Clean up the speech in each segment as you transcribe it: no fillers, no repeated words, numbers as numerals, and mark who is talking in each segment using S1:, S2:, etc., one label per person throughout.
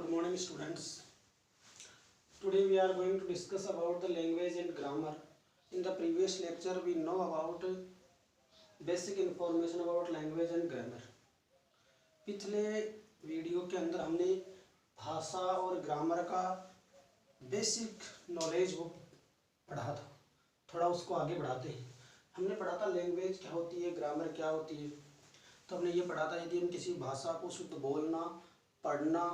S1: Good morning, students. Today we are going to discuss about the language and grammar. In the previous lecture, we know about basic information about language and grammar. पिछले video के अंदर हमने भाषा और grammar का basic knowledge वो पढ़ा था. थोड़ा उसको आगे बढ़ाते हैं. हमने पढ़ा था लैंग्वेज क्या होती है, ग्रामर क्या होती है. तो हमने ये पढ़ा था यदि हम किसी भाषा को शुद्ध बोलना, पढ़ना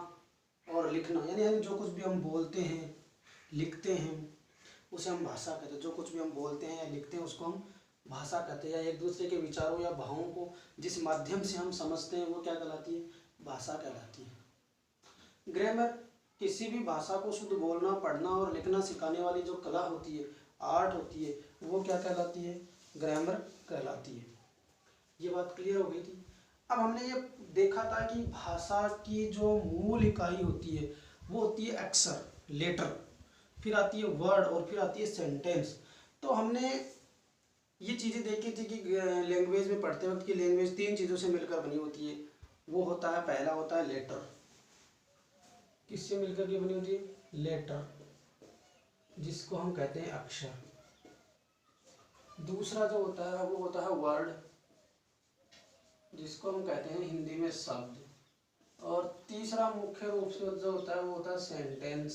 S1: और लिखना, यानी जो कुछ भी हम बोलते हैं, लिखते हैं, उसे हम भाषा कहते हैं. जो कुछ भी हम बोलते हैं या लिखते हैं उसको हम भाषा कहते हैं. या एक दूसरे के विचारों या भावों को जिस माध्यम से हम समझते हैं वो क्या कहलाती है, भाषा कहलाती है. ग्रामर किसी भी भाषा को शुद्ध बोलना, पढ़ना और लिखना सिखाने वाली जो कला होती है, आर्ट होती है, वो क्या कहलाती है, ग्रामर कहलाती है. ये बात क्लियर हो गई थी. अब हमने ये देखा था कि भाषा की जो मूल इकाई होती है वो होती है अक्षर, लेटर, फिर आती है वर्ड और फिर आती है सेंटेंस. तो हमने ये चीज़ें देखी थी कि लैंग्वेज में पढ़ते वक्त की लैंग्वेज तीन चीज़ों से मिलकर बनी होती है. वो होता है, पहला होता है लेटर. किससे मिलकर के बनी होती है, लेटर, जिसको हम कहते हैं अक्षर. दूसरा जो होता है वो होता है वर्ड, जिसको हम कहते हैं हिंदी में शब्द. और तीसरा मुख्य रूप से जो होता है वो होता है सेंटेंस.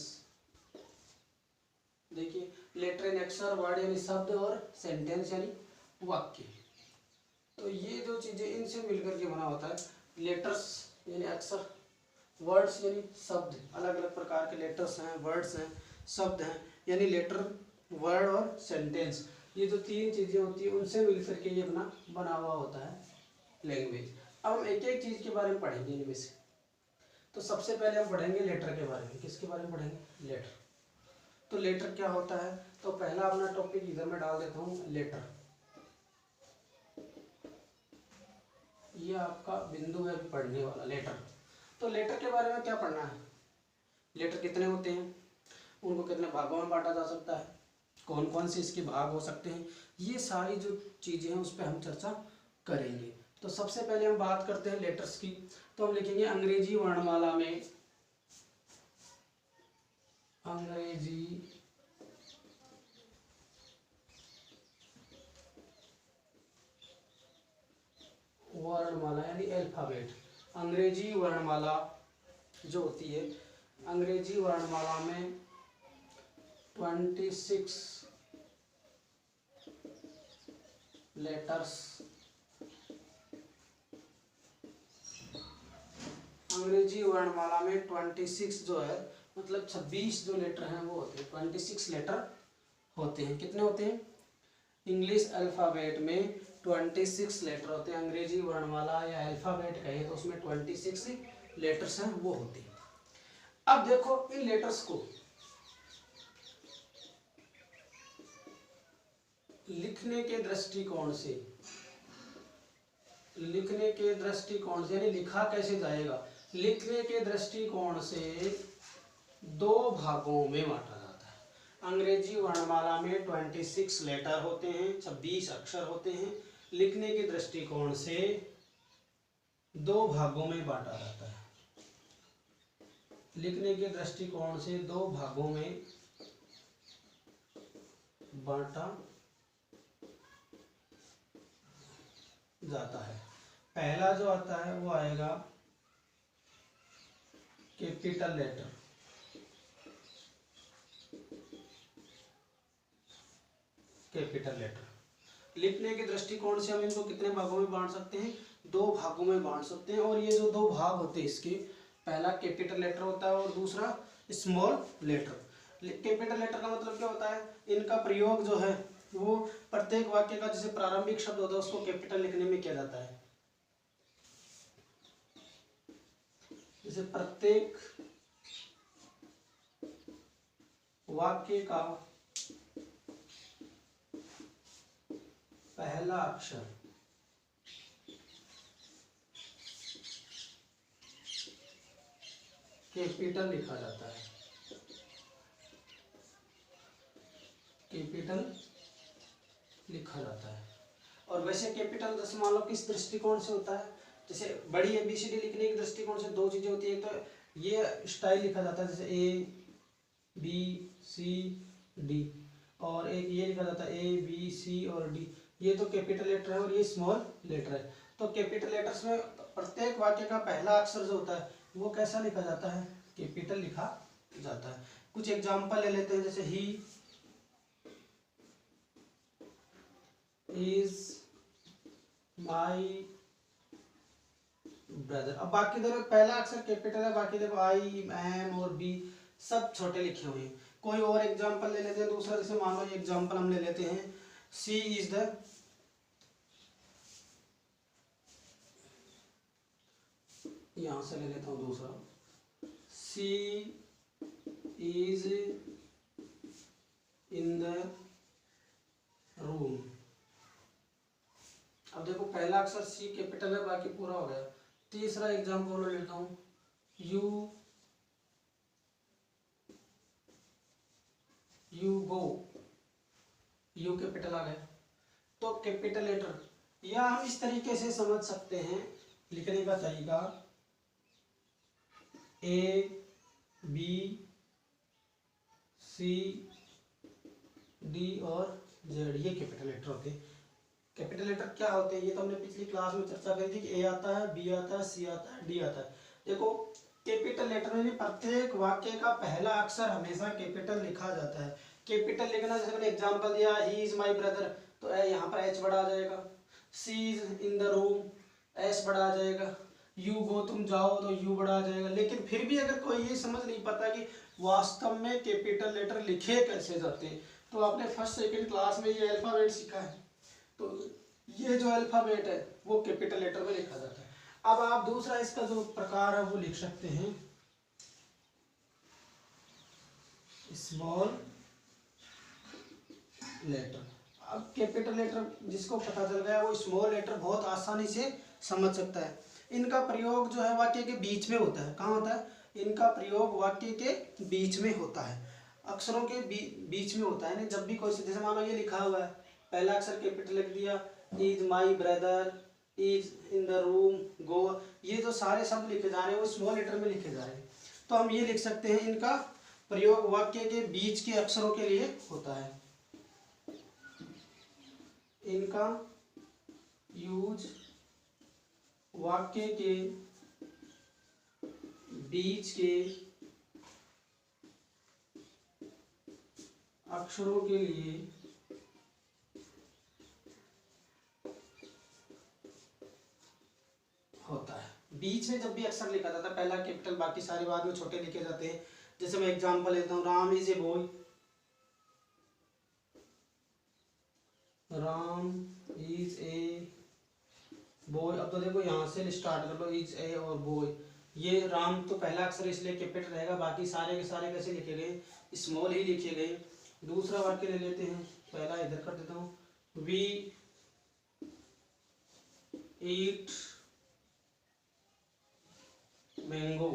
S1: देखिए, लेटर यानी अक्षर, वर्ड यानी शब्द और सेंटेंस यानी वाक्य. तो ये जो चीजें इनसे मिलकर के बना होता है. लेटर्स यानी अक्षर, वर्ड्स यानी शब्द. अलग अलग प्रकार के लेटर्स हैं, वर्ड्स हैं, शब्द हैं, यानी लेटर, वर्ड और सेंटेंस. ये जो तीन चीजें होती है उनसे मिलकर के ये बना हुआ होता है लैंग्वेज. अब हम एक एक चीज के बारे में पढ़ेंगे इनमें से. तो सबसे पहले हम पढ़ेंगे लेटर के बारे में. किसके बारे में पढ़ेंगे, लेटर. तो लेटर क्या होता है, तो पहला अपना टॉपिक इधर मैं डाल देता हूँ, लेटर. ये आपका बिंदु है पढ़ने वाला, लेटर. तो लेटर के बारे में क्या पढ़ना है, लेटर कितने होते हैं, उनको कितने भागों में बांटा जा सकता है, कौन कौन से इसके भाग हो सकते हैं, ये सारी जो चीजें हैं उस पर हम चर्चा करेंगे. तो सबसे पहले हम बात करते हैं लेटर्स की. तो हम लिखेंगे अंग्रेजी वर्णमाला में, अंग्रेजी वर्णमाला यानी अल्फाबेट. अंग्रेजी वर्णमाला जो होती है, अंग्रेजी वर्णमाला में 26 लेटर्स, अंग्रेजी वर्णमाला में 26 जो है, मतलब 26 जो लेटर हैं वो होते हैं. 26 लेटर होते हैं. कितने होते हैं, इंग्लिश अल्फ़ाबेट में 26 लेटर होते हैं. अंग्रेजी वर्णमाला या अल्फ़ाबेट कहें तो उसमें 26 लेटर्स हैं वो होते हैं. अब देखो इन लेटर्स को लिखने के दृष्टिकोण से, लिखने के दृष्टिकोण से यानी लिखा कैसे जाएगा, लिखने के दृष्टिकोण से दो भागों में बांटा जाता है. अंग्रेजी वर्णमाला में 26 लेटर होते हैं, 26 अक्षर होते हैं. लिखने के दृष्टिकोण से दो भागों में बांटा जाता है. लिखने के दृष्टिकोण से दो भागों में बांटा जाता है. पहला जो आता है वो आएगा कैपिटल लेटर. कैपिटल लेटर लिखने के दृष्टिकोण से हम इनको कितने भागों में बांट सकते हैं, दो भागों में बांट सकते हैं. और ये जो दो भाग होते हैं इसके, पहला कैपिटल लेटर होता है और दूसरा स्मॉल लेटर. कैपिटल लेटर का मतलब क्या होता है, इनका प्रयोग जो है वो प्रत्येक वाक्य का जैसे प्रारंभिक शब्द होता है उसको कैपिटल लिखने में किया जाता है. जैसे प्रत्येक वाक्य का पहला अक्षर कैपिटल लिखा जाता है. कैपिटल लिखा जाता है. और वैसे कैपिटल दशमलव किस दृष्टिकोण से होता है, जैसे बड़ी ABCD लिखने के दृष्टिकोण से दो चीजें होती है. एक तो ये स्टाइल लिखा जाता है जैसे ABCD, और एक ये लिखा जाता है ABC और D। ये तो कैपिटल लेटर है और ये स्मॉल लेटर है। तो कैपिटल लेटर्स में प्रत्येक वाक्य का पहला अक्षर जो होता है वो कैसा लिखा जाता है, कैपिटल लिखा जाता है। कुछ एग्जांपल ले लेते हैं, जैसे ही इज माई ब्रदर। अब बाकी देखो पहला अक्षर कैपिटल है, बाकी देखो आई, एम और बी सब छोटे लिखे हुए हैं। कोई और एग्जांपल ले लेते हैं दूसरा, जैसे मान लो एग्जांपल हम ले लेते हैं, सी इज द, यहां से ले लेता हूं दूसरा, सी इज इन द रूम। अब देखो पहला अक्षर सी कैपिटल है, बाकी पूरा हो गया। तीसरा एग्जांपल ले लेता हूं, यू गो, यू कैपिटल आ गया। तो कैपिटल लेटर, या हम इस तरीके से समझ सकते हैं लिखने का तरीका, ABCD और Z, ये कैपिटल लेटर होते हैं। कैपिटल लेटर क्या होते हैं ये तो हमने पिछली क्लास में चर्चा करी थी कि A आता है, B आता है, C आता है, D आता है। देखो कैपिटल लेटर में प्रत्येक वाक्य का पहला अक्षर हमेशा कैपिटल लिखा जाता है। कैपिटल लिखना, जैसे मैंने एग्जांपल दिया, ही इज माई ब्रदर, तो यहाँ पर H बड़ा आ जाएगा। She is in the room, S बड़ा आ जाएगा। यू गो, तुम जाओ, तो यू बड़ा आ जाएगा। लेकिन फिर भी अगर कोई ये समझ नहीं पाता कि वास्तव में कैपिटल लेटर लिखे कैसे जाते हैं, तो आपने फर्स्ट सेकेंड क्लास में ये अल्फाबेट सीखा है, तो ये जो अल्फाबेट है वो कैपिटल लेटर में लिखा जाता है। अब आप दूसरा इसका जो प्रकार है वो लिख सकते हैं, स्मॉल लेटर। अब कैपिटल लेटर जिसको पता चल गया वो स्मॉल लेटर बहुत आसानी से समझ सकता है। इनका प्रयोग जो है वाक्य के बीच में होता है। कहाँ होता है? इनका प्रयोग वाक्य के बीच में होता है, अक्षरों के बीच में होता है। नहीं, जब भी कोई, जैसे मानो ये लिखा हुआ है, पहला अक्षर कैपिटल लिख दिया, is my brother, is in the room, go, ये जो सारे शब्द लिखे जा रहे हैं वो स्मॉल लेटर में लिखे जा रहे हैं। तो हम ये लिख सकते हैं इनका प्रयोग वाक्य के बीच के अक्षरों के लिए होता है। इनका यूज वाक्य के बीच के अक्षरों के लिए होता है। बीच में जब भी अक्षर लिखा जाता है, पहला कैपिटल, बाकी सारे बाद में छोटे लिखे जाते हैं। जैसे मैं एग्जांपल लेता हूँ, Ram is a boy, Ram is a boy. अब तो देखो यहाँ से स्टार्ट कर लो, इज ए और बॉय। ये राम तो पहला अक्षर इसलिए कैपिटल रहेगा, बाकी सारे के सारे कैसे लिखे गए, स्मॉल ही लिखे गए। दूसरा वाक्य ले लेते हैं, पहला इधर कर देता हूँ, we eat mango,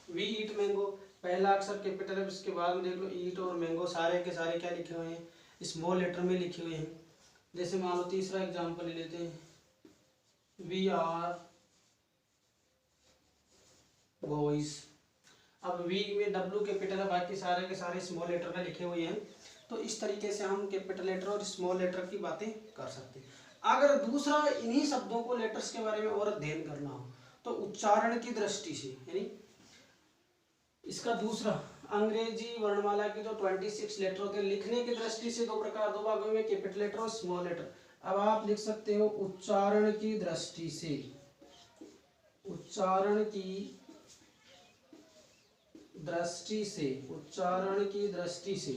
S1: we eat mango, पहला अक्षर कैपिटल है, उसके बाद में देख लो ईट और मैंगो सारे के सारे क्या लिखे हुए हैं, स्मॉल लेटर में लिखे हुए हैं। जैसे मान लो तीसरा एग्जांपल ले लेते हैं, वी आर बॉयज। अब वी में डब्ल्यू कैपिटल है, बाकी सारे के सारे स्मॉल लेटर में लिखे हुए हैं। तो इस तरीके से हम कैपिटल लेटर और स्मॉल लेटर की बातें कर सकते हैं। अगर दूसरा इन्हीं शब्दों को लेटर्स के बारे में और अध्ययन करना हो तो उच्चारण की दृष्टि से, यानी इसका दूसरा अंग्रेजी वर्णमाला के जो 26 लेटर होते हैं, लिखने की दृष्टि से दो भागों में, कैपिटल लेटर और स्मॉल लेटर। अब आप लिख सकते हो उच्चारण की दृष्टि से, उच्चारण की दृष्टि से, उच्चारण की दृष्टि से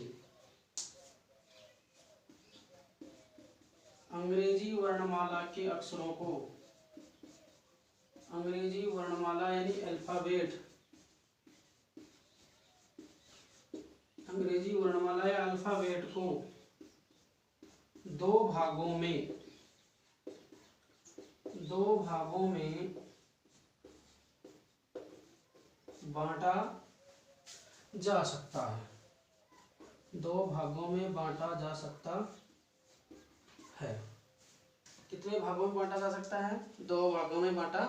S1: अंग्रेजी वर्णमाला के अक्षरों को, अंग्रेजी वर्णमाला यानी अल्फाबेट, अंग्रेजी वर्णमाला या अल्फाबेट को दो भागों में बांटा जा सकता है, दो भागों में बांटा जा सकता है। कितने भागों में बांटा जा सकता है? दो भागों में बांटा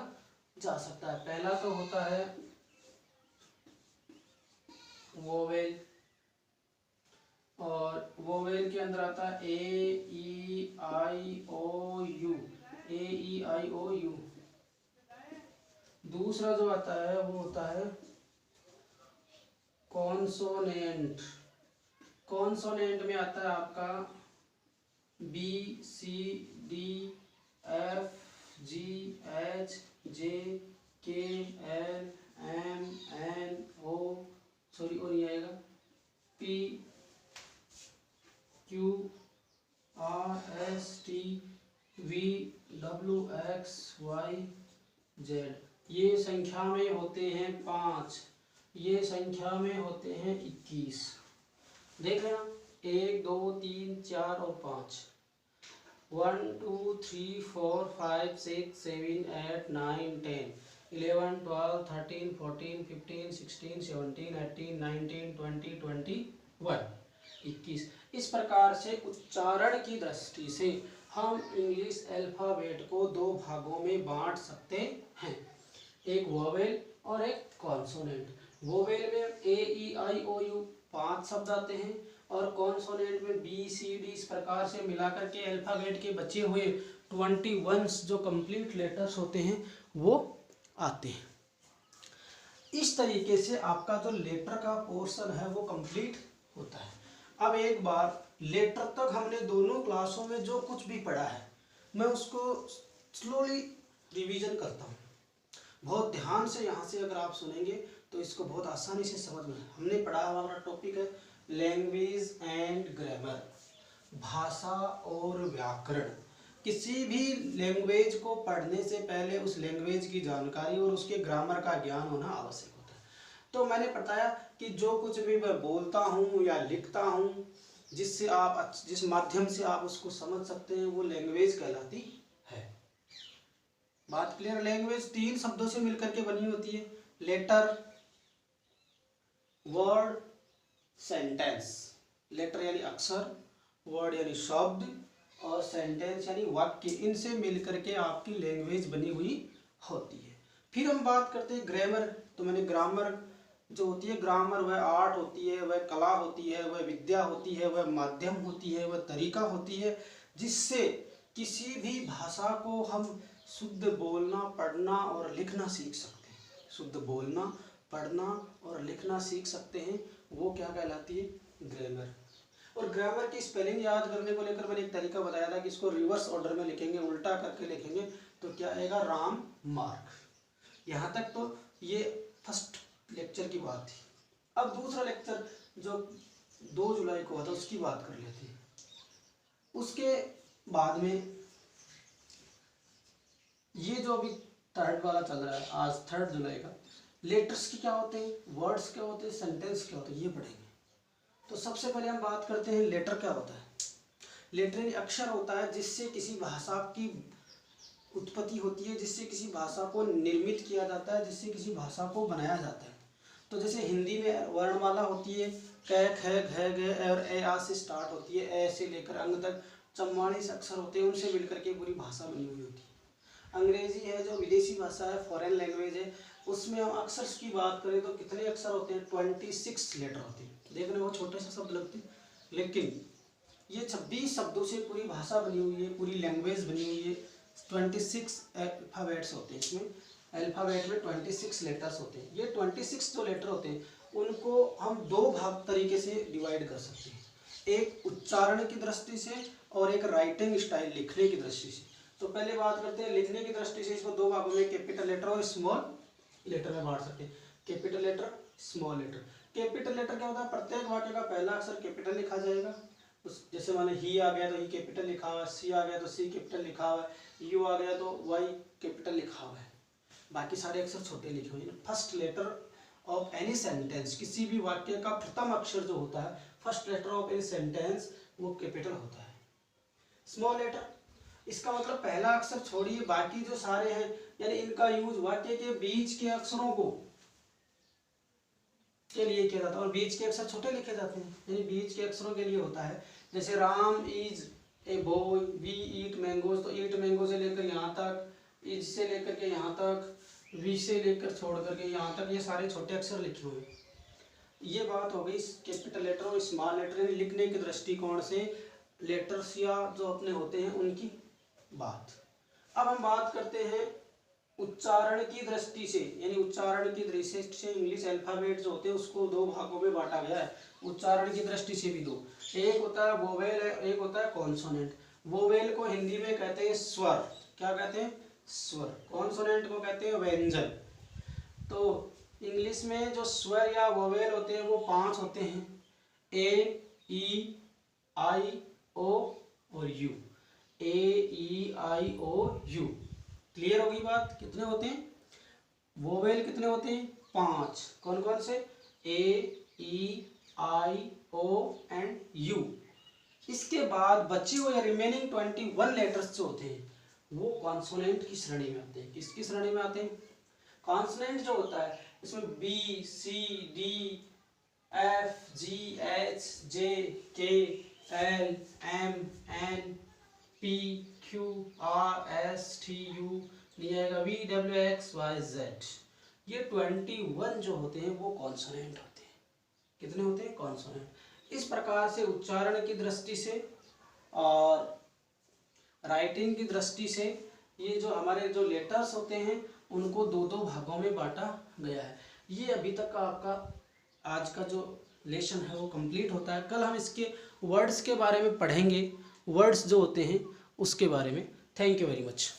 S1: जा सकता है। पहला तो होता है वोवेल, और वोवेल के अंदर आता है A-E-I-O-U, A-E-I-O-U। दूसरा जो आता है वो होता है कॉन्सोनेंट। कॉन्सोनेंट में आता है आपका B-C-D-F-G-H-J-K-L-M-N-O, सॉरी और नहीं आएगा, P-Q-R-S-T-V-W-X-Y-Z। ये संख्या में होते हैं 5, ये संख्या में होते हैं 21। देख लेना, 1 2 3 4 और 5, 1 2 3 4 5 6 7 8 9 10 11 12 13 14 15 16 17 18 19 20 21 21। इस प्रकार से उच्चारण की दृष्टि से हम इंग्लिश अल्फाबेट को दो भागों में बांट सकते हैं, एक वोवेल और एक कॉन्सोनेंट। वोवेल में A-E-I-O-U 5 शब्द आते हैं, और कॉन्सोनेंट में B-C-D, इस प्रकार से मिलाकर के अल्फाबेट के बचे हुए 21 जो कंप्लीट लेटर्स होते हैं वो आते हैं। इस तरीके से आपका जो लेटर का पोर्शन है वो कंप्लीट होता है। अब एक बार लेटर तक हमने दोनों क्लासों में जो कुछ भी पढ़ा है मैं उसको स्लोली रिवीजन करता हूँ। बहुत ध्यान से यहाँ से अगर आप सुनेंगे तो इसको बहुत आसानी से समझ में। हमने पढ़ा, हमारा टॉपिक है लैंग्वेज एंड ग्रामर, भाषा और व्याकरण। किसी भी लैंग्वेज को पढ़ने से पहले उस लैंग्वेज की जानकारी और उसके ग्रामर का ज्ञान होना आवश्यक होता है। तो मैंने बताया कि जो कुछ भी मैं बोलता हूँ या लिखता हूँ, जिससे आप जिस माध्यम से आप उसको समझ सकते हैं, वो लैंग्वेज कहलाती है। बात क्लियर? लैंग्वेज 3 शब्दों से मिलकर के बनी होती है, लेटर, वर्ड, सेंटेंस। लेटर यानी अक्षर, वर्ड यानी शब्द, और सेंटेंस यानी वाक्य। इनसे मिलकर के आपकी लैंग्वेज बनी हुई होती है। फिर हम बात करते हैं ग्रामर। तो मैंने ग्रामर जो होती है, ग्रामर वह आर्ट होती है, वह कला होती है, वह विद्या होती है, वह माध्यम होती है, वह तरीका होती है जिससे किसी भी भाषा को हम शुद्ध बोलना, पढ़ना और लिखना सीख सकते हैं। शुद्ध बोलना, पढ़ना और लिखना सीख सकते हैं, वो क्या कहलाती है? ग्रामर। और ग्रामर की स्पेलिंग याद करने को लेकर मैंने एक तरीका बताया था कि इसको रिवर्स ऑर्डर में लिखेंगे, उल्टा करके लिखेंगे तो क्या आएगा? राम मार्ग। यहाँ तक तो ये फर्स्ट लेक्चर की बात थी। अब दूसरा लेक्चर जो 2 जुलाई को हुआ था उसकी बात कर लेते हैं। उसके बाद में ये जो अभी थर्ड वाला चल रहा है, आज 3 जुलाई का, लेटर्स के क्या होते हैं, वर्ड्स क्या होते हैं, सेंटेंस क्या होते हैं, ये पढ़ेंगे। तो सबसे पहले हम बात करते हैं लेटर क्या होता है। लेटर यानी अक्षर होता है जिससे किसी भाषा की उत्पत्ति होती है, जिससे किसी भाषा को निर्मित किया जाता है, जिससे किसी भाषा को बनाया जाता है। तो जैसे हिंदी में वर्णमाला होती है, क, ख, घ, घ और ए, आ से स्टार्ट होती है, ए से लेकर अंग तक 44 अक्षर होते हैं, उनसे मिलकर के पूरी भाषा बनी हुई होती है। अंग्रेजी है जो विदेशी भाषा है, फॉरेन लैंग्वेज है, उसमें हम अक्षर्स की बात करें तो कितने अक्षर होते हैं? 26 लेटर होते हैं। देखने में बहुत छोटे से शब्द लगते हैं, लेकिन ये 26 शब्दों से पूरी भाषा बनी हुई है, पूरी लैंग्वेज बनी हुई है। 26 अल्फाबेट्स होते हैं इसमें, अल्फाबेट में 26 लेटर्स होते हैं। ये 26 जो लेटर होते हैं उनको हम 2 भाग तरीके से डिवाइड कर सकते हैं, एक उच्चारण की दृष्टि से और एक राइटिंग स्टाइल, लिखने की दृष्टि से। तो पहले बात करते हैं लिखने की दृष्टि से। इसको 2 भागों में, कैपिटल लेटर और स्मॉल लेटर में बांट सकते हैं। Capital letter, small letter. Capital letter क्या होता है? प्रत्येक वाक्य का पहला अक्षर कैपिटल लिखा जाएगा। जैसे माने ही आ गया तो ही कैपिटल लिखा हुआ है, सी आ गया तो सी कैपिटल लिखा हुआ है, यू आ गया तो वाई कैपिटल लिखा हुआ है, बाकी सारे अक्षर छोटे लिखे हुए हैं। First letter of any sentence, किसी भी वाक्य का प्रथम अक्षर जो होता है, first letter of any sentence, वो कैपिटल होता है। स्मॉल लेटर, इसका मतलब पहला अक्षर छोड़िए बाकी जो सारे हैं, यानी इनका यूज वाक्य के बीच के अक्षरों को के लिए किया जाता है, और बीच के अक्षर छोटे लिखे जाते हैं, यानी बीच के अक्षरों के लिए होता है। जैसे Ram is a boy, we eat mangoes, तो ईट मैंगो से लेकर यहाँ तक, इज से लेकर के यहाँ तक, वी से लेकर छोड़ करके यहाँ तक, ये सारे छोटे अक्षर लिखे हुए हैं। ये बात हो गई कैपिटल लेटर और स्मॉल लेटर लिखने के दृष्टिकोण से लेटर्स या जो अपने होते हैं उनकी बात। अब हम बात करते हैं उच्चारण की दृष्टि से, यानी उच्चारण की दृष्टि से इंग्लिश अल्फाबेट जो होते हैं उसको दो भागों में बांटा गया है। उच्चारण की दृष्टि से भी दो, एक होता है वोवेल, एक होता है कॉन्सोनेंट। वोवेल को हिंदी में कहते हैं स्वर, क्या कहते हैं? स्वर। कॉन्सोनेंट को कहते हैं व्यंजन। तो इंग्लिश में जो स्वर या वोवेल होते हैं वो 5 होते हैं, ए, ई, आई, ओ और U. A, E, I, O, U. Clear होगी बात? कितने होते हैं वोवेल? कितने होते हैं? 5। कौन कौन से? ए, E, I, O and you. इसके बाद बचे हुए रिमेनिंग 21 लेटर्स जो होते हैं वो कॉन्सोनेंट की श्रेणी में आते हैं। किसकी श्रेणी में आते हैं? कॉन्सोनेंट जो होता है इसमें B, C, D, F, G, H, J, K, L, M, N, P, Q, R, S, T, U, नहीं आएगा, V, W, X, Y, Z. ये 21 जो होते हैं वो कॉन्सोनेंट होते हैं। कितने होते हैं? कॉन्सोनेंट। इस प्रकार से उच्चारण की दृष्टि से और राइटिंग की दृष्टि से ये जो हमारे जो लेटर्स होते हैं उनको दो दो भागों में बांटा गया है। ये अभी तक का आपका आज का जो लेसन है वो कंप्लीट होता है। कल हम इसके वर्ड्स के बारे में पढ़ेंगे, वर्ड्स जो होते हैं उसके बारे में। Thank you very much.